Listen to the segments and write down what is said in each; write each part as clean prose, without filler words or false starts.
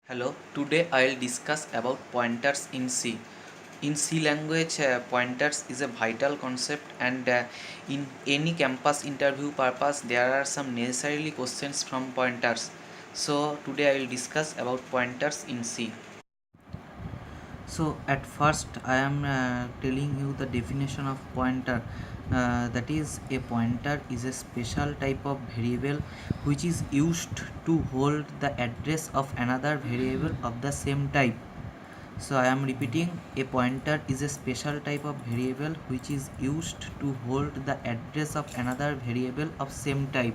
Hello, today I'll discuss about pointers in C. In C language, pointers is a vital concept and in any campus interview purpose there are some necessarily questions from pointers. So today I will discuss about pointers in C. So at first I am telling you the definition of pointer. That is, a pointer is a special type of variable which is used to hold the address of another variable of the same type. So I am repeating, a pointer is a special type of variable which is used to hold the address of another variable of same type.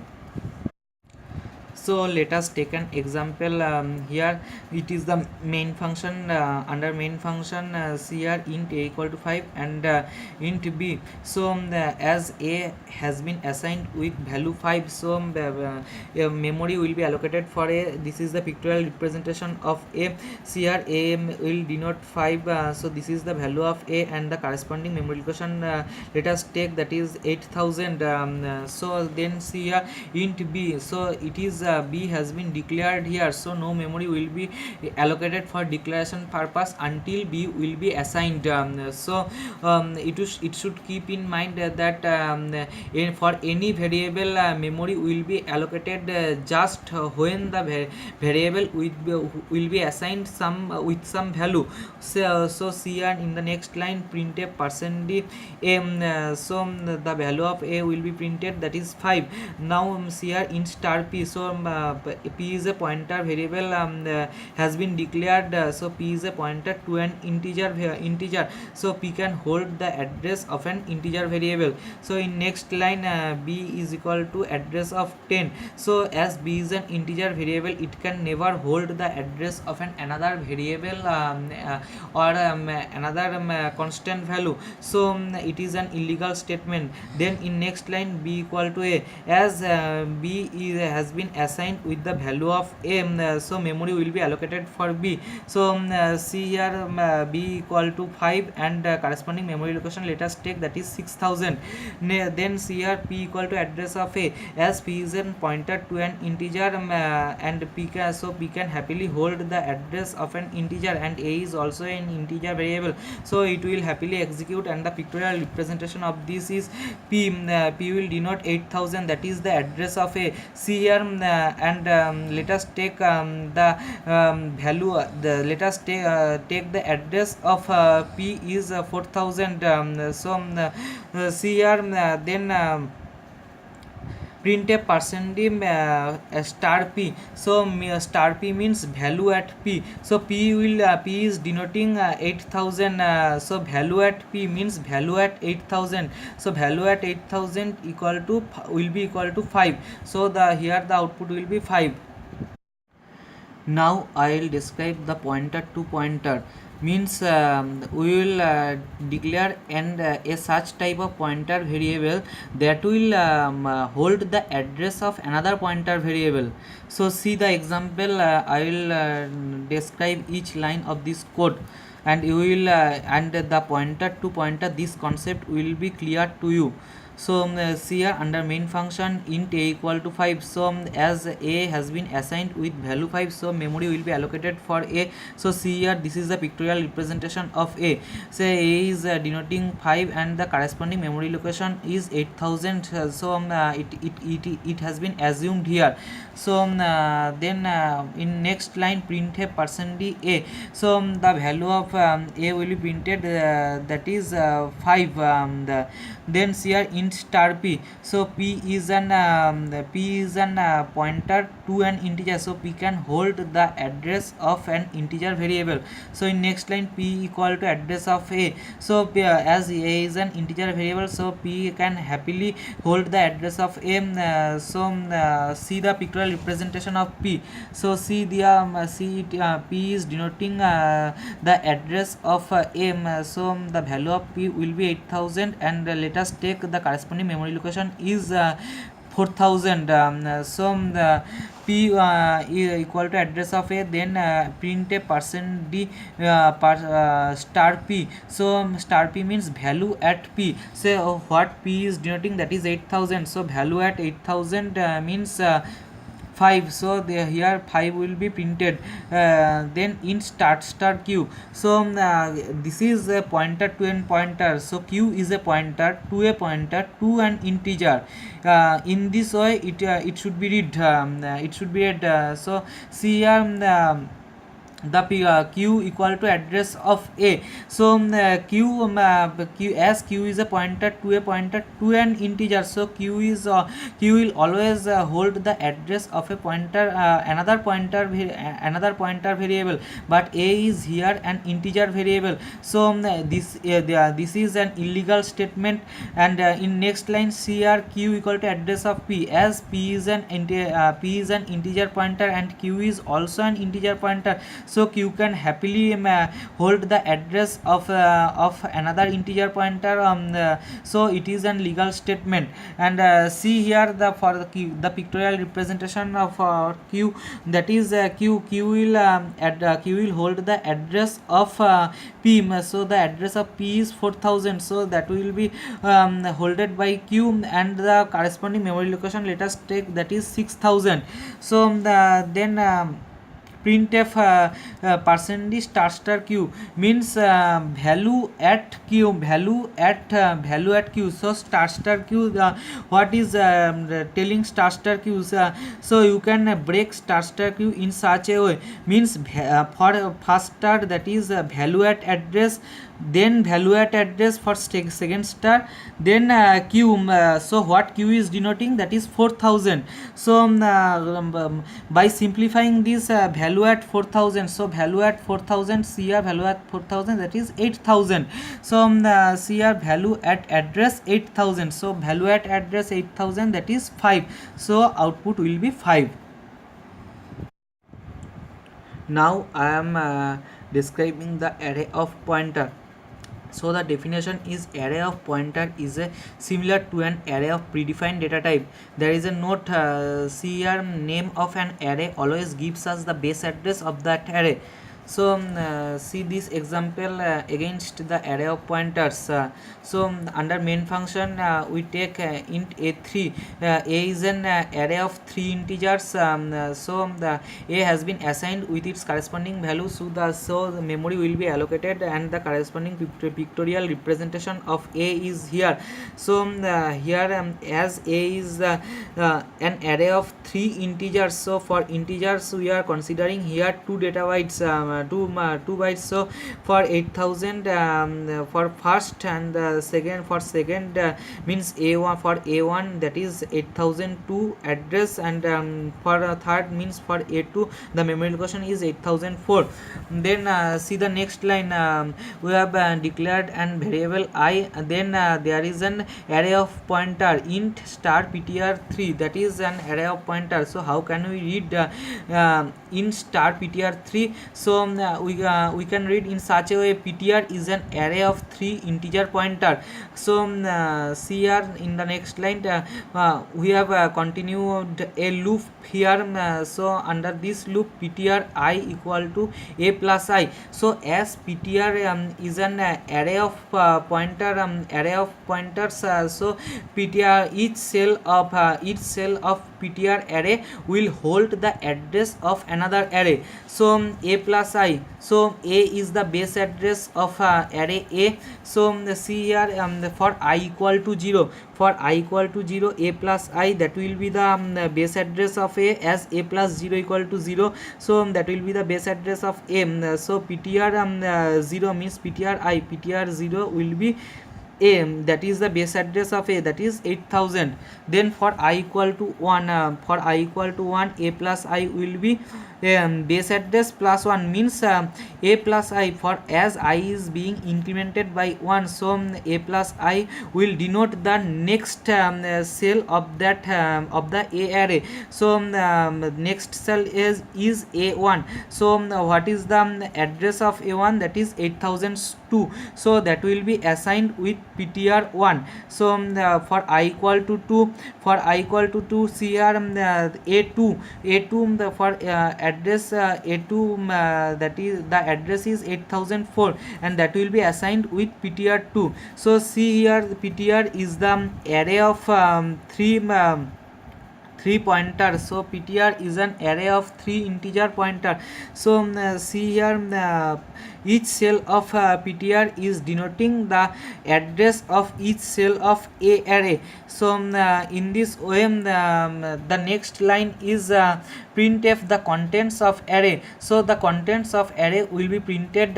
So let us take an example. Here it is the main function. Under main function, here int a equal to 5 and int b. So as a has been assigned with value 5, so memory will be allocated for a. This is the pictorial representation of a. Here a will denote 5, so this is the value of a and the corresponding memory location. Let us take, that is 8000. So then see here int b, so it is b has been declared here, so no memory will be allocated for declaration purpose until b will be assigned. It should keep in mind that for any variable memory will be allocated just when the variable will be assigned with some value. So see here in the next line, printf %d the value of a will be printed, that is 5. Now see here int star p, so p is a pointer variable has been declared, so p is a pointer to an integer, so p can hold the address of an integer variable. So in next line, b is equal to address of 10. So as b is an integer variable, it can never hold the address of another variable or another constant value, so it is an illegal statement. Then in next line, b equal to a, as has been assigned with the value of a, so memory will be allocated for b. So see here, b equal to 5 and corresponding memory location let us take, that is 6000. Then see here p equal to address of a, as p is a pointer to an integer and p can happily hold the address of an integer, and a is also an integer variable, so it will happily execute, and the pictorial representation of this is p. P will denote 8000, that is the address of a. See here, and let us take the value, let us take the address of p is 4000. See here, then printf %d star p, so star p means value at p, so p is denoting 8000, so value at p means value at 8000, so value at 8000 will be equal to 5, so here the output will be 5. Now I will describe the pointer to pointer. Means we will declare and a such type of pointer variable that will hold the address of another pointer variable. So see the example. I will describe each line of this code, and you will and the pointer to pointer, this concept will be clear to you. So see here, under main function int a equal to 5, so as a has been assigned with value 5, so memory will be allocated for a. So see here, this is the pictorial representation of a. So a is denoting 5 and the corresponding memory location is 8000, so it has been assumed here. So then in next line, printf %d a, so the value of a will be printed, that is 5. Then here int star p, so p is an pointer to an integer, so p can hold the address of an integer variable. So in next line, p equal to address of a, so as a is an integer variable, so p can happily hold the address of a. See the pictorial representation of p, so see the p is denoting the address of a, so the value of p will be 8000, and let us take the corresponding memory location is 4000. The p equal to address of a, then printf %d star p, so star p means value at p, so what p is denoting, that is 8000, so value at 8000 means 5, so here 5 will be printed. Then in start star q, so this is a pointer to an pointer, so q is a pointer to an integer. In this way it should be read, so see here, q equal to address of a, so q is a pointer to an integer, so q will always hold the address of a pointer, another pointer variable, but a is here an integer variable, so this is an illegal statement. And in next line, here q equal to address of p, as p is an integer pointer and q is also an integer pointer, so q can happily hold the address of another integer pointer, so it is an legal statement. And see here, the pictorial representation of q, that is q will hold the address of p, so the address of p is 4000, so that will be holded by q, and the corresponding memory location, let us take, that is 6000. So then printf percentage star q means value at q, so star q, what is telling star q, so you can break star q in such a way, means for first star, that is value at address, then value at address for second star, then q, so what q is denoting, that is 4000, so by simplifying this value at 4000, so value at 4000, CR value at 4000, that is 8000, so CR value at address 8000, so value at address 8000, that is 5, so output will be 5. Now I am describing the array of pointer. So the definition is, array of pointer is similar to an array of predefined data type. There is a note, here name of an array always gives us the base address of that array. So see this example against the array of pointers. So under main function we take int a3. A is an array of 3 integers, so the a has been assigned with its corresponding value, so the memory will be allocated, and the corresponding pictorial representation of a is here. So here as a is an array of 3 integers, so for integers we are considering here 2 data bytes, 2 bytes, so for 8000 for first, and second for second means a1, for a1 that is 8002 address, and for third means for a2 the memory location is 8004. Then see the next line, we have declared an variable I, then there is an array of pointer int star ptr3, that is an array of pointer. So how can we read int star ptr3? So we can read in such a way, ptr is an array of 3 integer pointer. So see here in the next line, we have continued a loop here, so under this loop ptr I equal to a plus I. So as ptr is an array of pointers, so ptr each cell of ptr array will hold the address of another array. So a plus I, so a is the base address of array a. So see here, for I equal to 0, a plus I, that will be the base address of a, as a plus 0 equal to 0, so that will be the base address of a. So ptr 0 means ptr 0 will be a, that is the base address of a, that is 8000. Then for I equal to 1, a plus I will be base address plus 1, means a plus I, for as I is being incremented by 1, so a plus I will denote the next cell of that of the a array. So next cell is a1. So what is the address of a1? That is 8002, so that will be assigned with ptr1. So for I equal to 2, see here a2 for address a2, that is the address is 8004, and that will be assigned with ptr2. So see here, ptr is the array of 3 3 pointer, so ptr is an array of 3 integer pointer. So see here, each cell of ptr is denoting the address of each cell of a array. So in this way, the next line is printf the contents of array. So the contents of array will be printed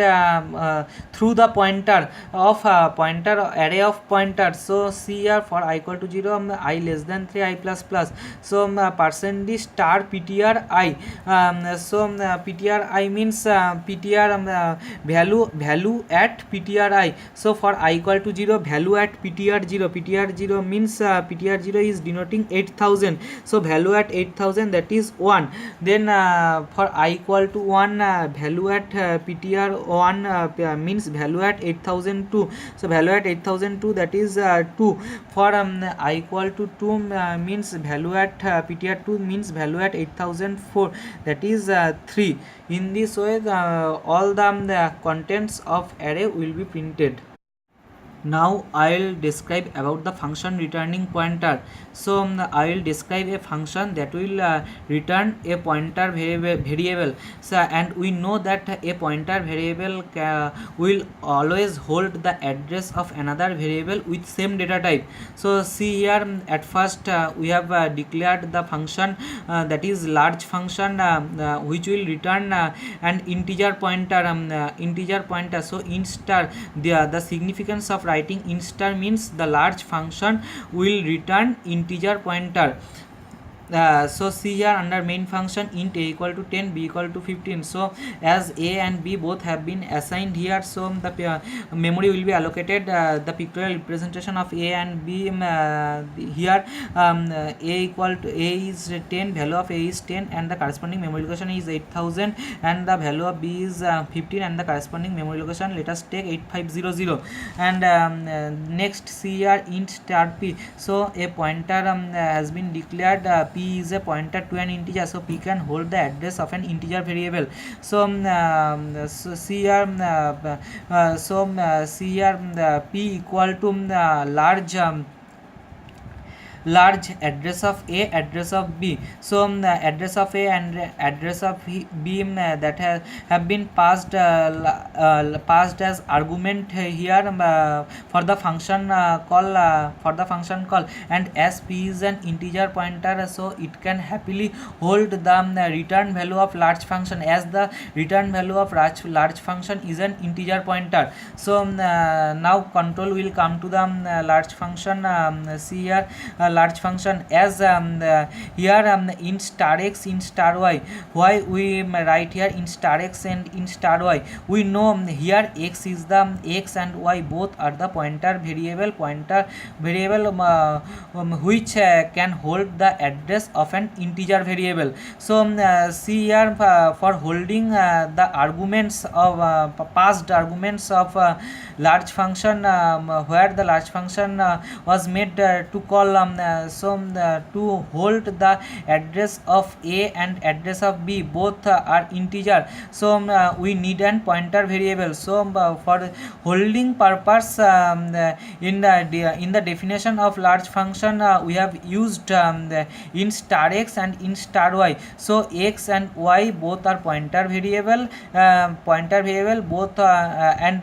through the pointer of pointer array of pointers. So see here, for I equal to 0, I less than 3, I plus plus. So percentage star ptr I. So ptr I means ptr value at ptr I. So for I equal to 0, value at ptr 0. ptr 0 means ptr 0 is denoting 8000. So value at 8000, that is 1. Then for I equal to 1, value at ptr 1 means value at 8002. So value at 8002, that is 2. For I equal to 2 means value at ptr 2 means value at 8004, that is 3. In this way, all the contents of array will be printed. Now I will describe about the function returning pointer. So I will describe a function that will return a pointer variable. So and we know that a pointer variable will always hold the address of another variable with same data type. So see here, at first we have declared the function that is large function, which will return an integer pointer. So int star, the significance of writing int star means the large function will return integer pointer. So see here, under main function, int a equal to 10, b equal to 15. So as a and b both have been assigned here, so the memory will be allocated the pictorial representation of a and b. Here a equal to a is 10, value of a is 10, and the corresponding memory location is 8000, and the value of b is 15, and the corresponding memory location, let us take 8500. And next see here, int star p. So a pointer has been declared. P is a pointer to an integer, so p can hold the address of an integer variable. So see here, see here, p equal to large address of a, address of b. So the address of a and address of b that have been passed passed as argument here for the function call, and as p is an integer pointer, so it can happily hold the return value of large function, as the return value of large function is an integer pointer. So now control will come to the large function. See here, large function, as here int star x, int star y. Why we write here int star x and int star y? We know here x is the x and y both are the pointer variable which can hold the address of an integer variable. So see here, for holding the arguments of passed arguments of large function, where the large function was made to call to hold the address of a and address of b, both are integer. So we need an pointer variable. So for holding purpose, in the definition of large function, we have used int star x and int star y. So x and y both are pointer variable both, and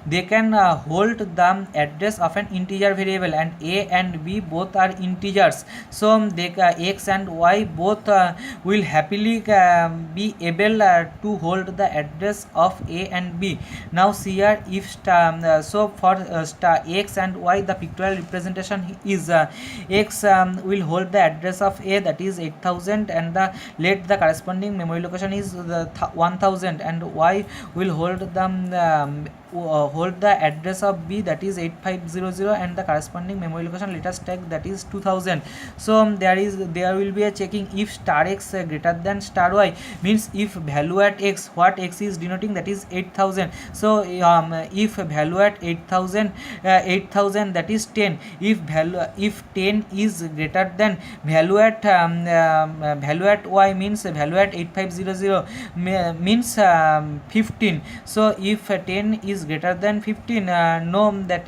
they can hold the address of an integer variable, and a and b both are integers. So they x and y both will happily be able to hold the address of a and b. Now see here, if so for star x and y, the pictorial representation is x will hold the address of a, that is 8000, and let the corresponding memory location is 1000, and y will hold the address of b, that is 8500, and the corresponding memory location, let us take, that is 2000. So there will be a checking if star x greater than star y, means if value at x, what x is denoting, that is 8000. So if value at 8000 that is 10, if 10 is greater than value at y, means value at 8500 means 15. So if 10 is is greater than 15. No, that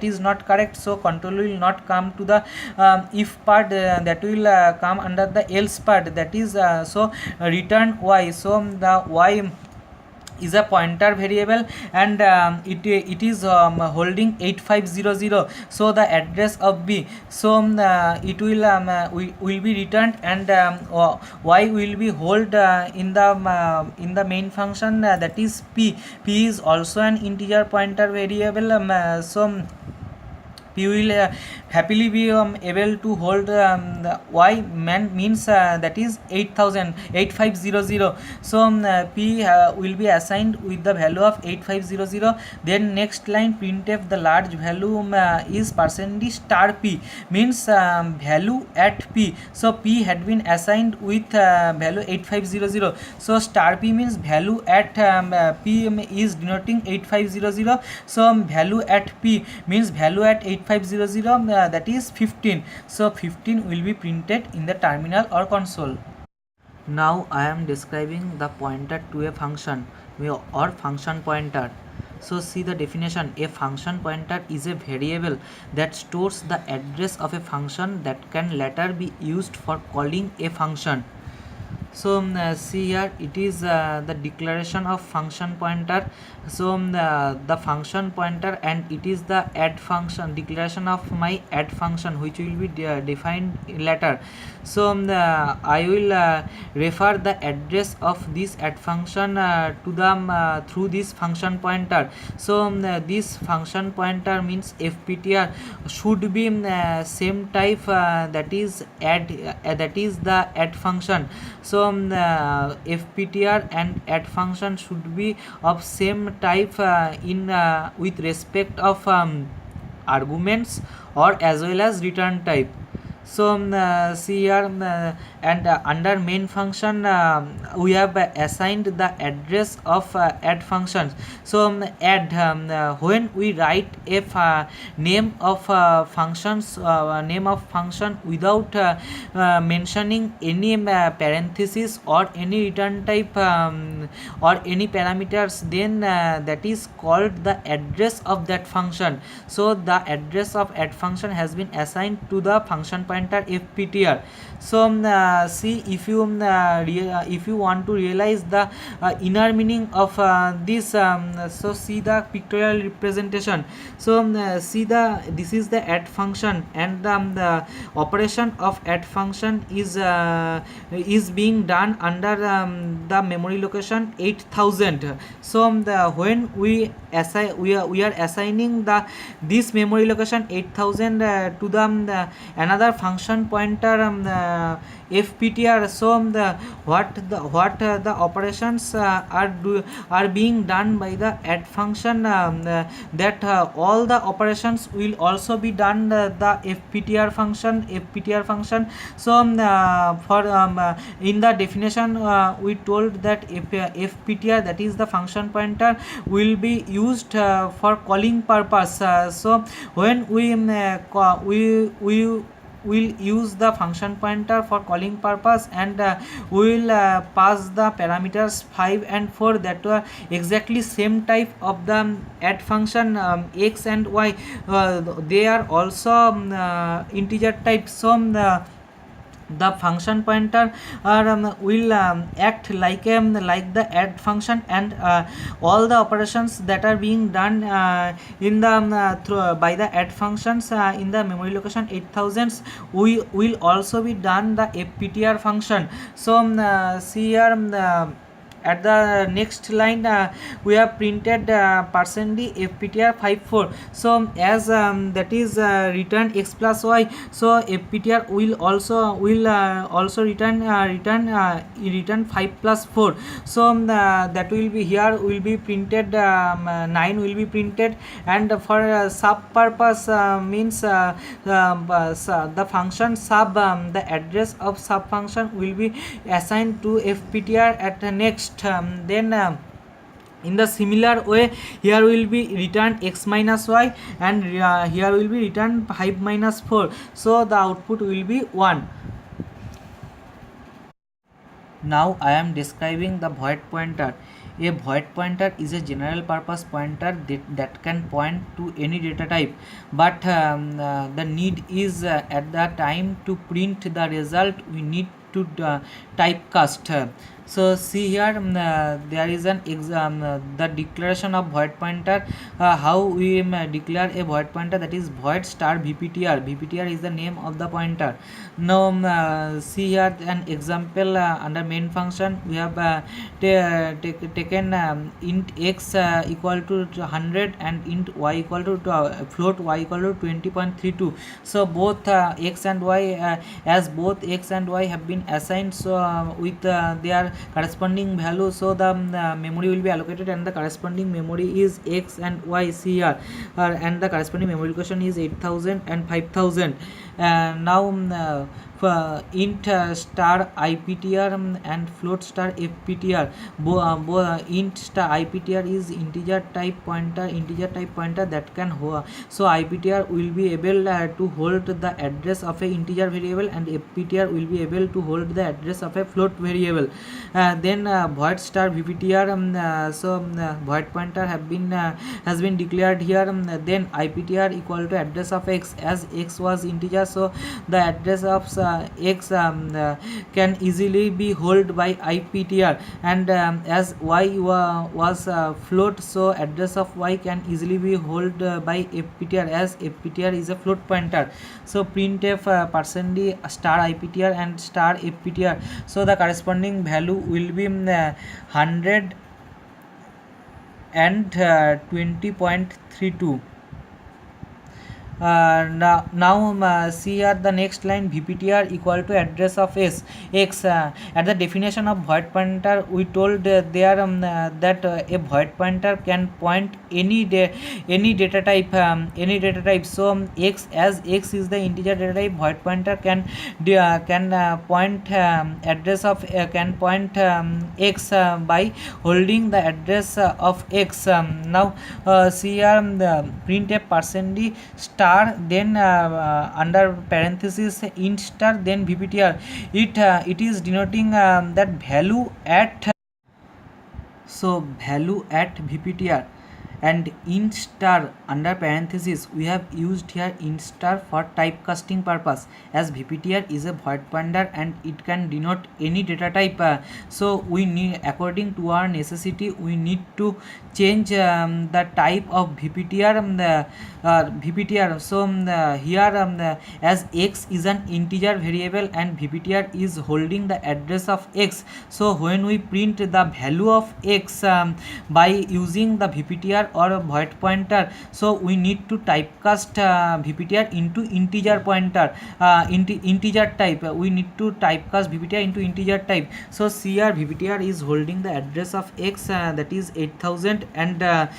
is not correct. So control will not come to the if part, that will come under the else part, that is return y. So the y is a pointer variable, and it is holding 8500. So the address of b, so it will be returned, and y will be hold in the main function, that is p is also an integer pointer variable. P will happily be able to hold the y means that is 8500. So p will be assigned with the value of 8500. Then next line, printf the large value is percentage star p, means value at p. So p had been assigned with value 8500. So star p means value at p is denoting 8500. So value at p means value at 8500, that is 15. So 15 will be printed in the terminal or console. Now I am describing the pointer to a function or function pointer. So see the definition. A function pointer is a variable that stores the address of a function that can later be used for calling a function. So see here, it is the declaration of function pointer. So the function pointer, and it is the add function, declaration of my add function, which will be defined later. So I will refer the address of this add function to the through this function pointer. So this function pointer means fptr should be same type, that is add, that is the add function. So fptr and add function should be of same type in with respect of arguments or as well as return type. So see here, and under main function we have assigned the address of add functions. So add, when we write a name of functions, name of function without mentioning any parenthesis or any return type or any parameters, then that is called the address of that function. So the address of add function has been assigned to the function pointer fptr. So see, if you want to realize the inner meaning of this, so see the pictorial representation. So see this is the add function, and the operation of add function is being done under the memory location 8000. So when we are assigning this memory location 8000 to the another function pointer fptr. So what the operations are being done by the add function, that all the operations will also be done the fptr function. So for in the definition we told that fptr, that is the function pointer, will be used for calling purpose. So when we will use the function pointer for calling purpose, and we will pass the parameters 5 and 4 that were exactly same type of the add function, x and y. They are also integer type. So the function pointer will act like the add function, and all the operations that are being done in the by the add functions in the memory location 8000 we will also be done the fptr function. So see here, at the next line we have printed percent fptr 54. So as that is return x plus y, so fptr will also return 5 plus 4. So that will be, here will be printed 9 will be printed, and for sub purpose means the function sub, the address of sub function will be assigned to fptr at the next. Then in the similar way, here will be return x minus y, and here will be return 5 minus 4. So the output will be 1. Now I am describing the void pointer. A void pointer is a general purpose pointer that can point to any data type, but the need is at the time to print the result we need to typecast. So see here, there is an exam, the declaration of void pointer. How we declare a void pointer, that is void star vptr. Vptr is the name of the pointer. Now see here an example. Under main function we have taken int x equal to 100 and int y equal to float y equal to 20.32. So both x and y, as both x and y have been assigned, so with their corresponding value, so the memory will be allocated, and the corresponding memory is x and y. See here, and the corresponding memory location is 8000 and 5000. Now int star iptr and float star fptr, int star iptr is integer type pointer that can so iptr will be able to hold the address of a integer variable, and fptr will be able to hold the address of a float variable. Then void star vptr, void pointer has been declared here. Then iptr equal to address of x, as x was integer, so the address of x can easily be held by iptr, and as y was float, so address of y can easily be held by fptr, as fptr is a float pointer. So printf %d star iptr and star fptr, so the corresponding value will be 100 and 20.32. Now see here the next line, vptr equal to address of x. At the definition of void pointer, we told there that a void pointer can point any data type. So x, as x is the integer data type, void pointer can point address of can point x by holding the address of x. Now see here the printf %d star, then under parenthesis int star, then vptr. It is denoting that value at, so value at vptr, and int star under parenthesis we have used here int star for typecasting purpose, as vptr is a void pointer and it can denote any data type. So we need, according to our necessity, we need to change the type of vptr, vptr. So here as x is an integer variable and vptr is holding the address of x, so when we print the value of x by using the vptr or a void pointer, so we need to typecast vptr into integer pointer, integer type. We need to typecast vptr into integer type. So here vptr is holding the address of x, that is 8000, and that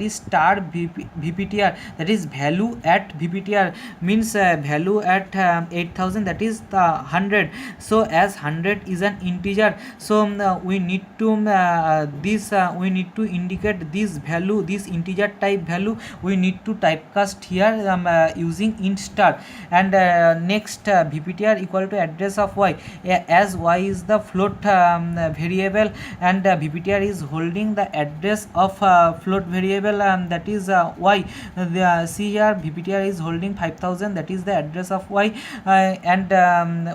is star vptr, that is value at vptr, means value at 8000, that is the 100. So as 100 is an integer, so we need to we need to indicate this value, this integer type value we need to typecast here using int star. And next vptr equal to address of y, as y is the float variable, and vptr is holding the address of float variable, that is y. See here vptr is holding 5000, that is the address of y, and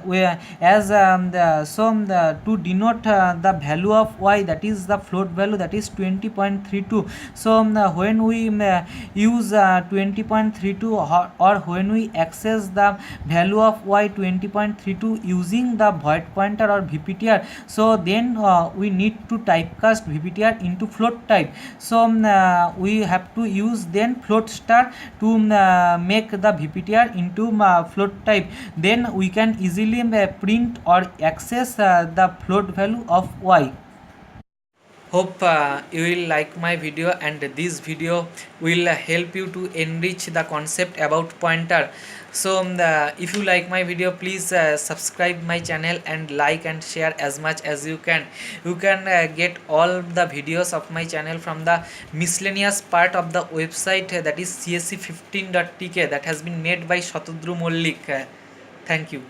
we as to denote the value of y, that is the float value, that is 20.32. So when we use 20.32 or when we access the value of y 20.32 using the void pointer or vptr, so then we need to typecast vptr into float type. So we have to use then float star to make the vptr into float type, then we can easily print or access the float value of y. Hope you will like my video, and this video will help you to enrich the concept about pointer. So if you like my video, please subscribe my channel and like and share as much as you can. You can get all the videos of my channel from the miscellaneous part of the website, that is csc15.tk, that has been made by Shatadru Mollik. Thank you.